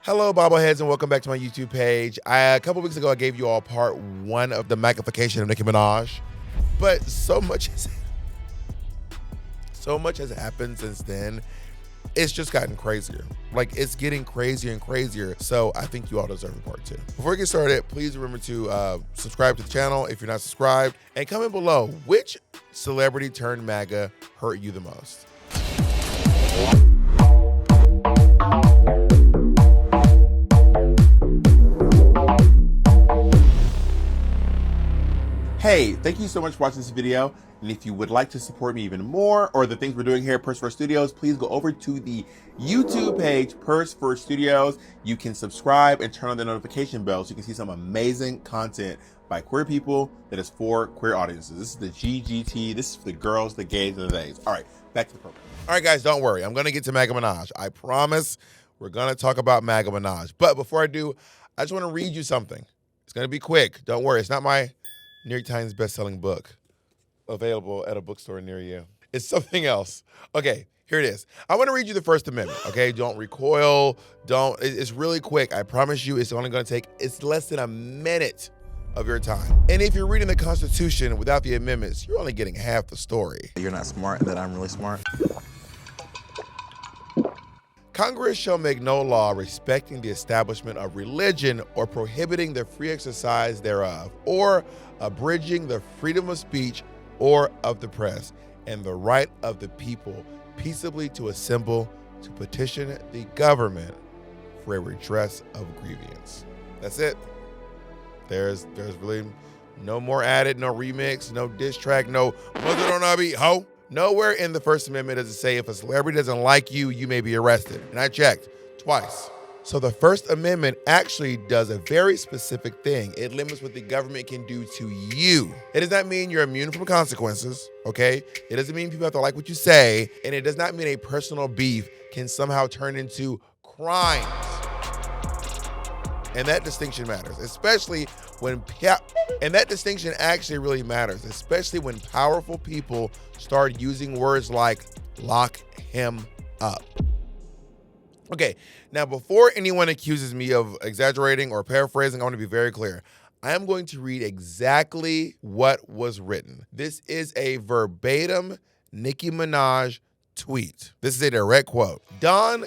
Hello, bobbleheads, and welcome back to my YouTube page. A couple weeks ago, I gave you all part 1 of the MAGA-fication of Nicki Minaj, but so much has happened since then. It's just gotten crazier. Like, it's getting crazier and crazier, so I think you all deserve a part 2. Before we get started, please remember to subscribe to the channel if you're not subscribed, and comment below which celebrity turned MAGA hurt you the most. Hey, thank you so much for watching this video. And if you would like to support me even more, or the things we're doing here at Purse First Studios, please go over to the YouTube page, Purse First Studios. You can subscribe and turn on the notification bell so you can see some amazing content by queer people that is for queer audiences. This is the GGT. This is for the girls, the gays, and the theys. All right, back to the program. All right, guys, don't worry. I'm going to get to MAGA Minaj. I promise we're going to talk about MAGA Minaj. But before I do, I just want to read you something. It's going to be quick. Don't worry. It's not my New York Times best-selling book available at a bookstore near you. It's something else. Okay, here it is. I want to read you the First Amendment, okay? Don't recoil. It's really quick. I promise you it's only going to take, it's less than a minute of your time. And if you're reading the Constitution without the amendments, you're only getting half the story. You're not smart, that I'm really smart. Congress shall make no law respecting the establishment of religion or prohibiting the free exercise thereof, or abridging the freedom of speech or of the press, and the right of the people peaceably to assemble, to petition the government for a redress of grievance. That's it. There's really no more added, no remix, no diss track, no mother don't I be ho. Nowhere in the First Amendment does it say if a celebrity doesn't like you, you may be arrested. And I checked twice. So the First Amendment actually does a very specific thing. It limits what the government can do to you. It does not mean you're immune from consequences, okay? It doesn't mean people have to like what you say, and it does not mean a personal beef can somehow turn into crimes. And that distinction matters, especially when, and that distinction actually really matters, especially when powerful people start using words like lock him up. Okay, now before anyone accuses me of exaggerating or paraphrasing, I want to be very clear. I am going to read exactly what was written. This is a verbatim Nicki Minaj tweet. This is a direct quote. Don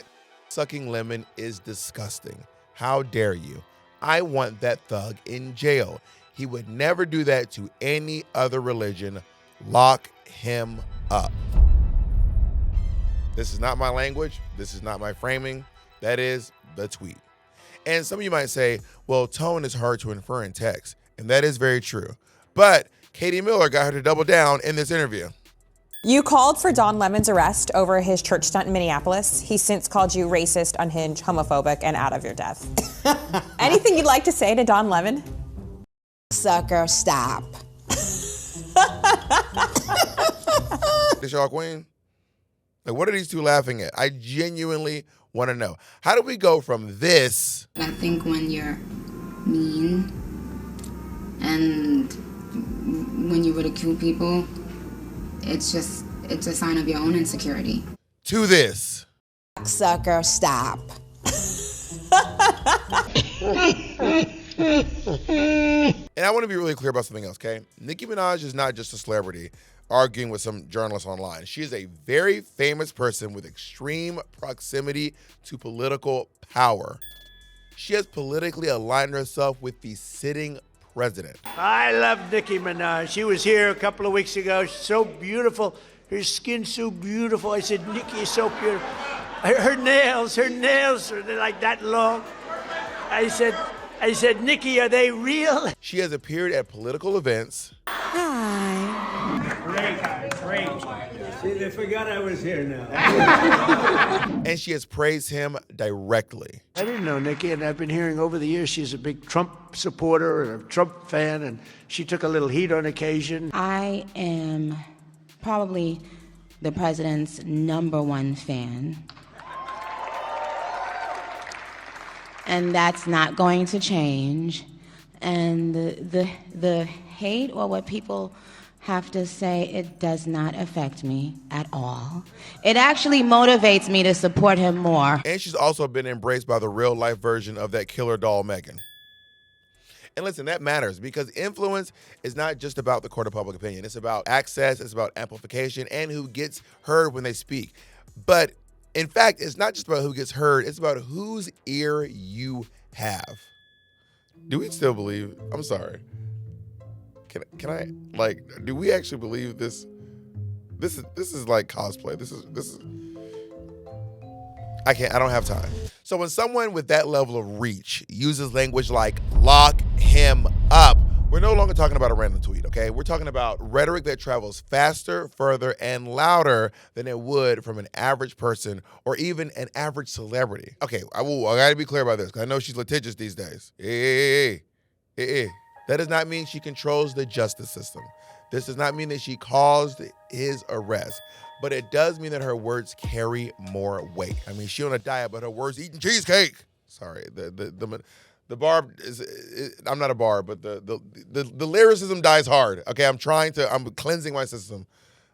sucking lemon is disgusting. How dare you? I want that thug in jail. He would never do that to any other religion. Lock him up. This is not my language. This is not my framing. That is the tweet. And some of you might say, well, tone is hard to infer in text. And that is very true. But Katie Miller got her to double down in this interview. You called for Don Lemon's arrest over his church stunt in Minneapolis. He's since called you racist, unhinged, homophobic, and out of your depth. Anything you'd like to say to Don Lemon? Sucker, stop. This y'all queen? Like, what are these two laughing at? I genuinely want to know. How do we go from this? I think when you're mean and when you ridicule people, it's a sign of your own insecurity. To this. Sucker, stop. And I want to be really clear about something else, okay? Nicki Minaj is not just a celebrity arguing with some journalists online. She is a very famous person with extreme proximity to political power. She has politically aligned herself with the sitting president. I love Nicki Minaj. She was here a couple of weeks ago. She's so beautiful. Her skin's so beautiful. I said, Nicki is so beautiful. Her nails are like that long. I said, Nicki, are they real? She has appeared at political events. Hi. Great. See, they forgot I was here now. And she has praised him directly. I didn't know Nicki, and I've been hearing over the years she's a big Trump supporter and a Trump fan, and she took a little heat on occasion. I am probably the president's #1 fan. And that's not going to change. And the hate, or what people have to say it does not affect me at all. It actually motivates me to support him more. And she's also been embraced by the real life version of that killer doll, Megan. And listen, that matters because influence is not just about the court of public opinion. It's about access, it's about amplification, and who gets heard when they speak. But in fact, it's not just about who gets heard, it's about whose ear you have. Do we still believe? I'm sorry. Can I like, do we actually believe this? This is like cosplay. This is I don't have time. So when someone with that level of reach uses language like lock him up, we're no longer talking about a random tweet, okay? We're talking about rhetoric that travels faster, further, and louder than it would from an average person or even an average celebrity. Okay, I gotta be clear about this because I know she's litigious these days. Hey. That does not mean she controls the justice system. This does not mean that she caused his arrest, but it does mean that her words carry more weight. I mean, she on a diet, but her words eating cheesecake. Sorry, the barb is I'm not a barb, but the lyricism dies hard. Okay, I'm cleansing my system.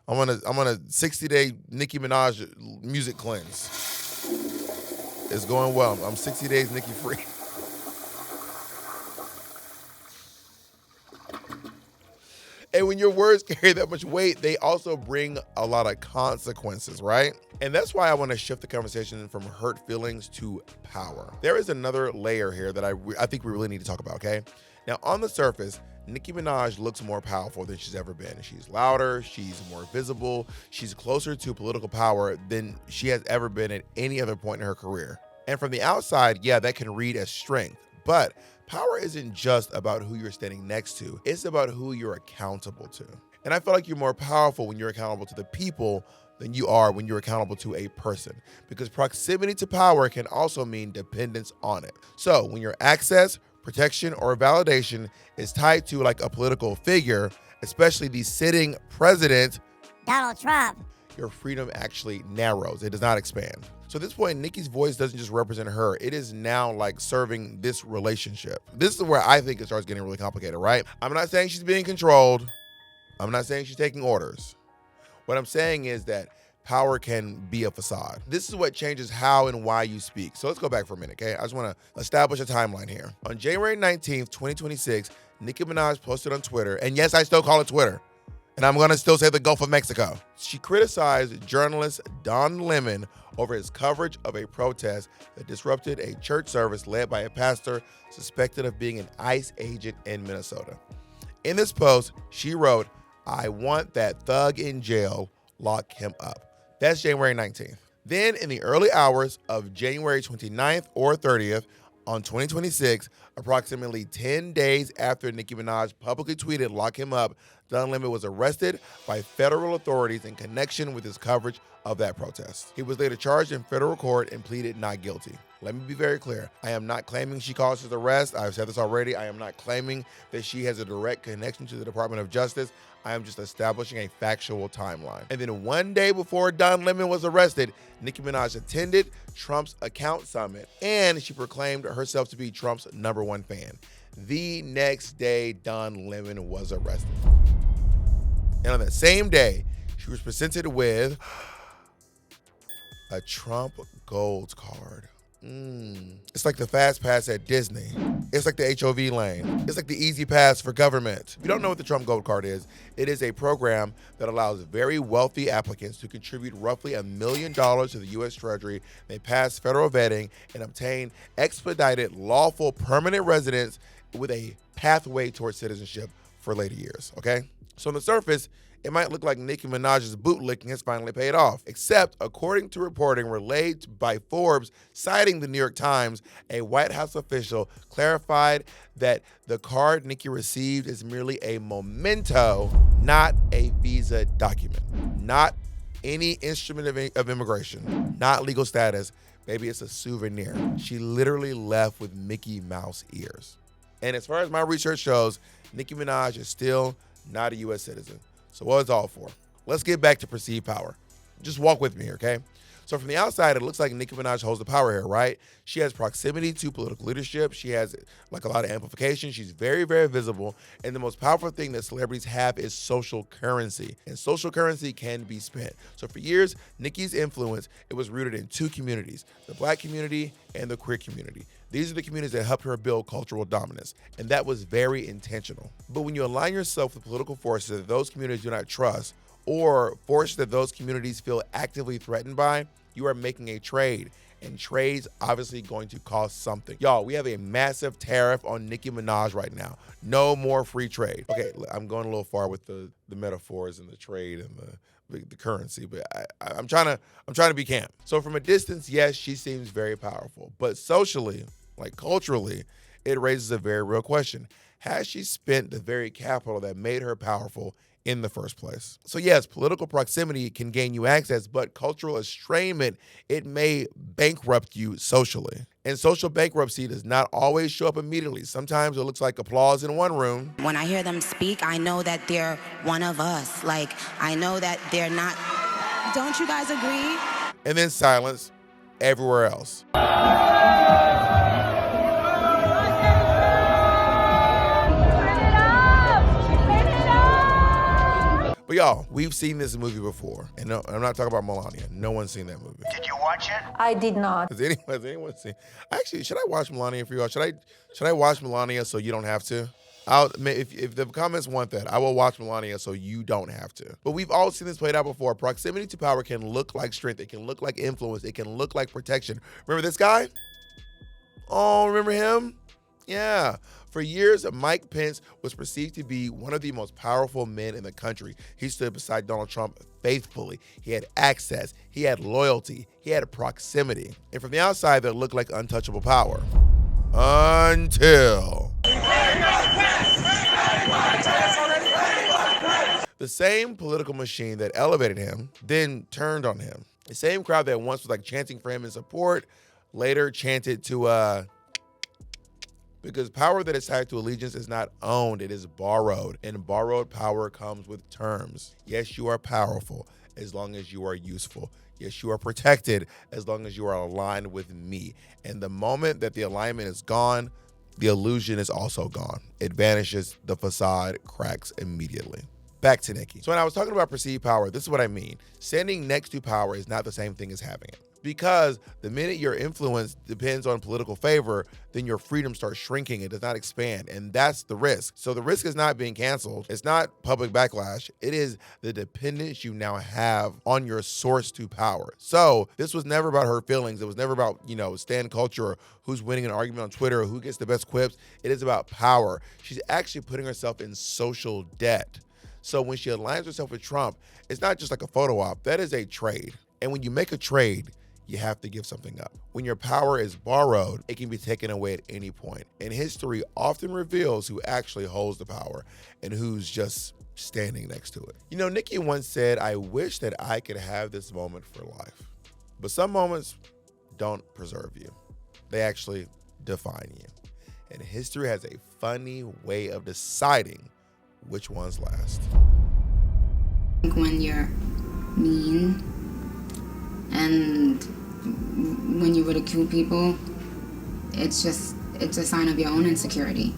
I'm on a 60-day Nicki Minaj music cleanse. It's going well. I'm 60 days Nicki free. And when your words carry that much weight, they also bring a lot of consequences, right? And that's why I want to shift the conversation from hurt feelings to power. There is another layer here that I think we really need to talk about, okay? Now, on the surface, Nicki Minaj looks more powerful than she's ever been. She's louder, she's more visible, she's closer to political power than she has ever been at any other point in her career. And from the outside, yeah, that can read as strength, but power isn't just about who you're standing next to. It's about who you're accountable to. And I feel like you're more powerful when you're accountable to the people than you are when you're accountable to a person. Because proximity to power can also mean dependence on it. So when your access, protection, or validation is tied to like a political figure, especially the sitting president, Donald Trump, your freedom actually narrows. It does not expand. So at this point, Nicki's voice doesn't just represent her. It is now like serving this relationship. This is where I think it starts getting really complicated, right? I'm not saying she's being controlled. I'm not saying she's taking orders. What I'm saying is that power can be a facade. This is what changes how and why you speak. So let's go back for a minute, okay? I just want to establish a timeline here. On January 19th, 2026, Nicki Minaj posted on Twitter, and yes, I still call it Twitter, and I'm gonna still say the Gulf of Mexico. She criticized journalist Don Lemon over his coverage of a protest that disrupted a church service led by a pastor suspected of being an ICE agent in Minnesota. In this post, she wrote, "I want that thug in jail, lock him up." That's January 19th. Then in the early hours of January 29th or 30th on 2026, approximately 10 days after Nicki Minaj publicly tweeted "lock him up," Don Lemon was arrested by federal authorities in connection with his coverage of that protest. He was later charged in federal court and pleaded not guilty. Let me be very clear. I am not claiming she caused his arrest. I've said this already. I am not claiming that she has a direct connection to the Department of Justice. I am just establishing a factual timeline. And then one day before Don Lemon was arrested, Nicki Minaj attended Trump's account summit, and she proclaimed herself to be Trump's #1 fan. The next day, Don Lemon was arrested. And on that same day, she was presented with a Trump Gold card. It's like the fast pass at Disney. It's like the HOV lane. It's like the easy pass for government. If you don't know what the Trump Gold Card is, it is a program that allows very wealthy applicants to contribute roughly $1 million to the U.S. Treasury. They pass federal vetting and obtain expedited lawful permanent residence with a pathway towards citizenship for later years, okay? So on the surface, it might look like Nicki Minaj's bootlicking has finally paid off, except according to reporting relayed by Forbes citing the New York Times, a White House official clarified that the card Nicki received is merely a memento, not a visa document, not any instrument of immigration, not legal status. Maybe it's a souvenir. She literally left with Mickey Mouse ears. And as far as my research shows, Nicki Minaj is still not a U.S. citizen. So what it's all for? Let's get back to perceived power. Just walk with me here, okay? So from the outside, it looks like Nicki Minaj holds the power here, right? She has proximity to political leadership. She has like a lot of amplification. She's very, very visible. And the most powerful thing that celebrities have is social currency. And social currency can be spent. So for years, Nicki's influence, it was rooted in two communities, the Black community and the queer community. These are the communities that helped her build cultural dominance, and that was very intentional. But when you align yourself with political forces that those communities do not trust, or forces that those communities feel actively threatened by, you are making a trade. And trades obviously going to cost something. Y'all, we have a massive tariff on Nicki Minaj right now. No more free trade. Okay, I'm going a little far with the metaphors and the trade and the currency, but I'm trying to be camp. So from a distance, yes, she seems very powerful, but socially, like culturally, it raises a very real question. Has she spent the very capital that made her powerful in the first place? So yes, political proximity can gain you access, but cultural estrangement, it may bankrupt you socially. And social bankruptcy does not always show up immediately. Sometimes it looks like applause in one room. When I hear them speak, I know that they're one of us. Like, I know that they're not. Don't you guys agree? And then silence everywhere else. But y'all, we've seen this movie before. And no, I'm not talking about Melania. No one's seen that movie. Did you watch it? I did not. Has anyone seen? Actually, should I watch Melania for y'all? Should I watch Melania so you don't have to? If the comments want that, I will watch Melania so you don't have to. But we've all seen this played out before. Proximity to power can look like strength. It can look like influence. It can look like protection. Remember this guy? Oh, remember him? Yeah. For years, Mike Pence was perceived to be one of the most powerful men in the country. He stood beside Donald Trump faithfully. He had access. He had loyalty. He had proximity. And from the outside, that looked like untouchable power. Until the same political machine that elevated him then turned on him. The same crowd that once was like chanting for him in support later chanted to because power that is tied to allegiance is not owned, it is borrowed. And borrowed power comes with terms. Yes, you are powerful as long as you are useful. Yes, you are protected as long as you are aligned with me. And the moment that the alignment is gone, the illusion is also gone. It vanishes, the facade cracks immediately. Back to Nicki. So when I was talking about perceived power, this is what I mean. Standing next to power is not the same thing as having it. Because the minute your influence depends on political favor, then your freedom starts shrinking. It does not expand. And that's the risk. So the risk is not being canceled. It's not public backlash. It is the dependence you now have on your source to power. So this was never about her feelings. It was never about, stand culture or who's winning an argument on Twitter or who gets the best quips. It is about power. She's actually putting herself in social debt. So when she aligns herself with Trump, it's not just like a photo op. That is a trade. And when you make a trade, you have to give something up. When your power is borrowed, it can be taken away at any point. And history often reveals who actually holds the power and who's just standing next to it. Nicki once said, "I wish that I could have this moment for life." But some moments don't preserve you. They actually define you. And history has a funny way of deciding which ones last. When you're mean and when you ridicule people, it's a sign of your own insecurity.